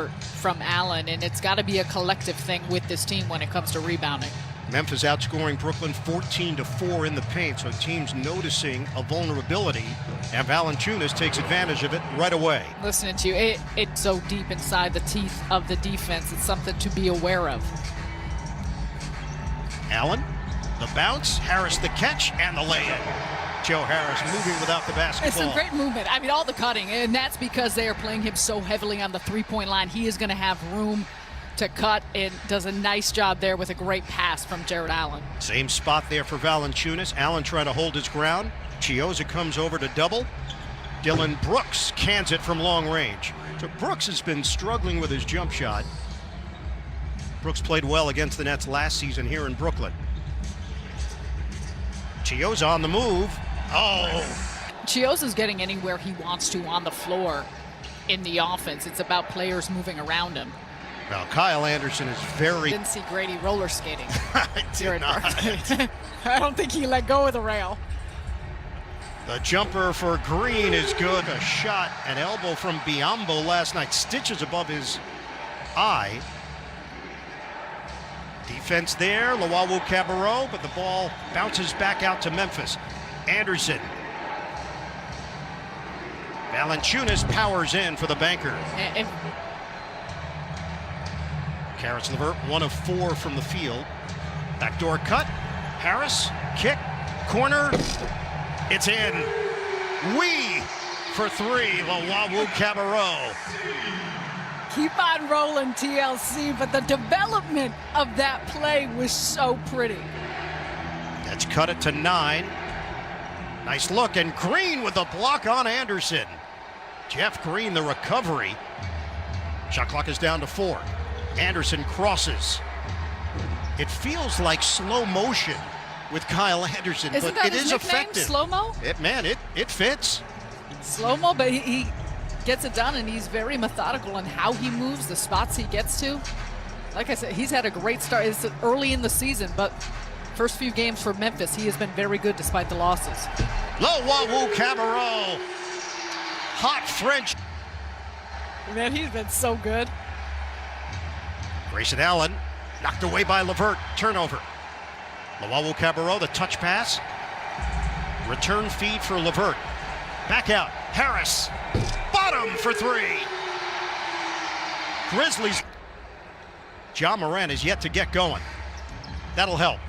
effort from Allen, and it's got to be a collective thing with this team when it comes to rebounding. Memphis outscoring Brooklyn 14-4 in the paint, so teams noticing a vulnerability, and Valanciunas takes advantage of it right away. Listening to you, it's so deep inside the teeth of the defense. It's something to be aware of. Allen, the bounce, Harris the catch, and the lay-in. Joe Harris moving without the basketball. It's some great movement. I mean, all the cutting, and that's because they are playing him so heavily on the three-point line. He is going to have room to cut, and does a nice job there with a great pass from Jared Allen. Same spot there for Valanciunas. Allen trying to hold his ground. Chioza comes over to double. Dylan Brooks cans it from long range. So Brooks has been struggling with his jump shot. Brooks played well against the Nets last season here in Brooklyn. Chioza on the move. Oh! Chioza's getting anywhere he wants to on the floor in the offense. It's about players moving around him. Well, Kyle Anderson is very... Didn't see Grady roller skating. I did not. I don't think he let go of the rail. The jumper for Green is good. A shot, an elbow from Biyombo last night. Stitches above his eye. Defense there, Luwawu-Cabarrot, but the ball bounces back out to Memphis. Anderson. Valanciunas powers in for the banker. Karis LeVert, 1 of 4 from the field. Backdoor cut. Harris, kick, corner. It's in. Wee for 3, Luwawu-Cabarrot. Keep on rolling, TLC, but the development of that play was so pretty. Let's cut it to 9. Nice look, and Green with the block on Anderson. Jeff Green, the recovery. Shot clock is down to 4. Anderson crosses. It feels like slow motion with Kyle Anderson, Isn't but that it his is nickname, effective. Slow-mo? It fits. Slow-mo, but he gets it done, and he's very methodical in how he moves, the spots he gets to. Like I said, he's had a great start. It's early in the season, but first few games for Memphis, he has been very good despite the losses. Luwawu-Cabarrot. Hot French. Man, he's been so good. Grayson Allen knocked away by LeVert. Turnover. Luwawu-Cabarrot, the touch pass. Return feed for LeVert. Back out. Harris. Bottom for 3. Grizzlies. Ja Morant is yet to get going. That'll help.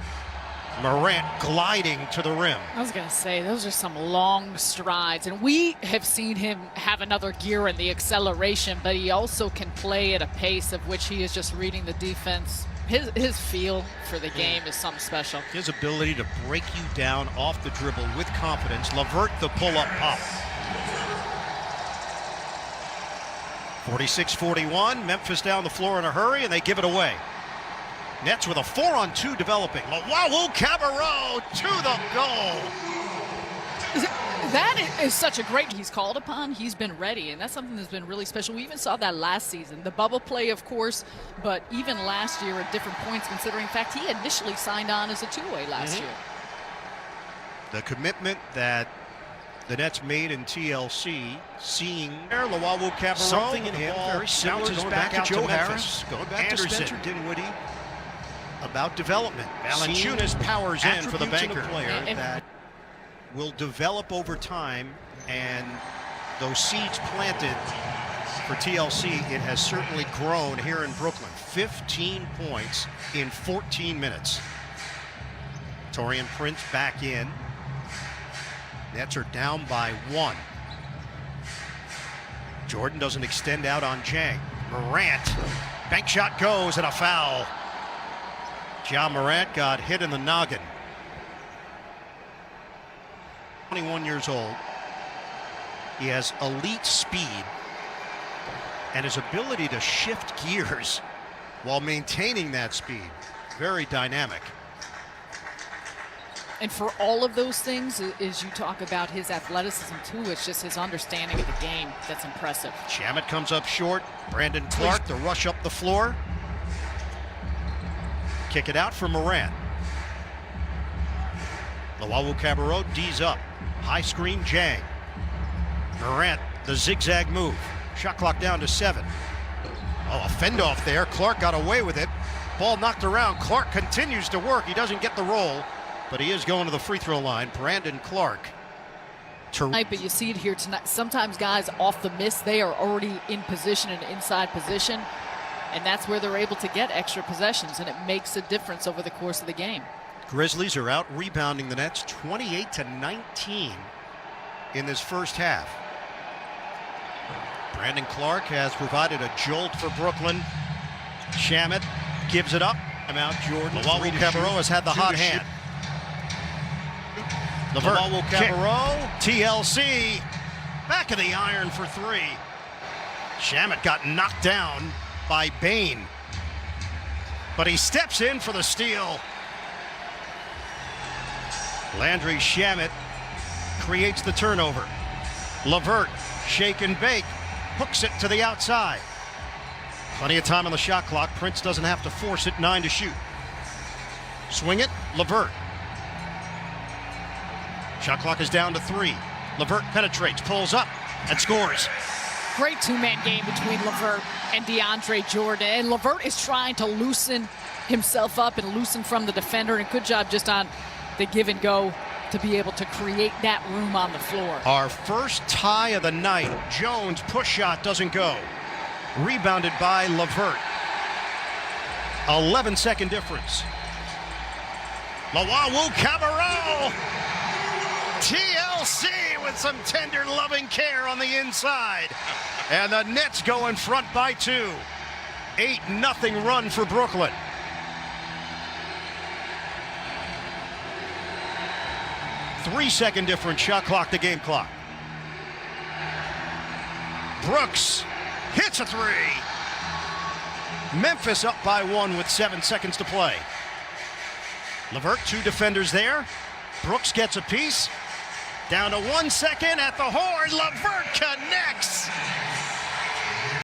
Morant gliding to the rim. I was going to say, those are some long strides, and we have seen him have another gear in the acceleration, but he also can play at a pace of which he is just reading the defense. His feel for the game is something special. His ability to break you down off the dribble with confidence. LeVert, the pull-up pop. 46-41, Memphis down the floor in a hurry, and they give it away. Nets with a 4-on-2 developing. Luwawu-Cabarrot to the goal. That is such a great, he's called upon, he's been ready, and that's something that's been really special. We even saw that last season. The bubble play, of course, but even last year at different points, considering, in fact, he initially signed on as a two-way last year. The commitment that the Nets made in TLC, seeing Luwawu-Cabarrot, something in him very similar, going back out to Joe Memphis. Harris, going back Anderson. to Spencer Dinwiddie. About development. Valanciunas powers in for the banker. Player that will develop over time, and those seeds planted for TLC, it has certainly grown here in Brooklyn. 15 points in 14 minutes. Taurean Prince back in. Nets are down by 1. Jordan doesn't extend out on Jang. Morant, bank shot goes, and a foul. Ja Morant got hit in the noggin. 21 years old. He has elite speed, and his ability to shift gears while maintaining that speed. Very dynamic. And for all of those things, as you talk about his athleticism too, it's just his understanding of the game that's impressive. Shamet comes up short. Brandon Clark, the rush up the floor. Kick it out for Morant. Luwawu-Cabarrot D's up. High screen, Jang. Morant, the zigzag move. Shot clock down to 7. fend off there. Clark got away with it. Ball knocked around. Clark continues to work. He doesn't get the roll, but he is going to the free throw line. Brandon Clark. But you see it here tonight. Sometimes guys off the miss, they are already in position, in inside position, and that's where they're able to get extra possessions, and it makes a difference over the course of the game. Grizzlies are out rebounding the Nets 28-19 in this first half. Brandon Clark has provided a jolt for Brooklyn. Shamet gives it up. I'm out. Jordan. Cabarro has had the hot hand. LeVert, Cabarro, TLC, back of the iron for three. Shamet got knocked down by Bain, but he steps in for the steal. Landry Shamet creates the turnover. LeVert, shake and bake, hooks it to the outside. Plenty of time on the shot clock. Prince doesn't have to force it. 9 to shoot. Swing it, LeVert. Shot clock is down to 3. LeVert penetrates, pulls up, and scores. Great two-man game between LeVert and DeAndre Jordan. And LeVert is trying to loosen himself up and loosen from the defender. And good job just on the give and go to be able to create that room on the floor. Our first tie of the night. Jones push shot doesn't go. Rebounded by LeVert. 11-second difference. Lawawu Cabarro. TLC with some tender loving care on the inside. And the Nets go in front by 2. 8-0 run for Brooklyn. Three-second difference, shot clock to game clock. Brooks hits a 3. Memphis up by 1 with 7 seconds to play. LeVert, 2 defenders there. Brooks gets a piece. Down to 1 second at the horn. LeVert connects.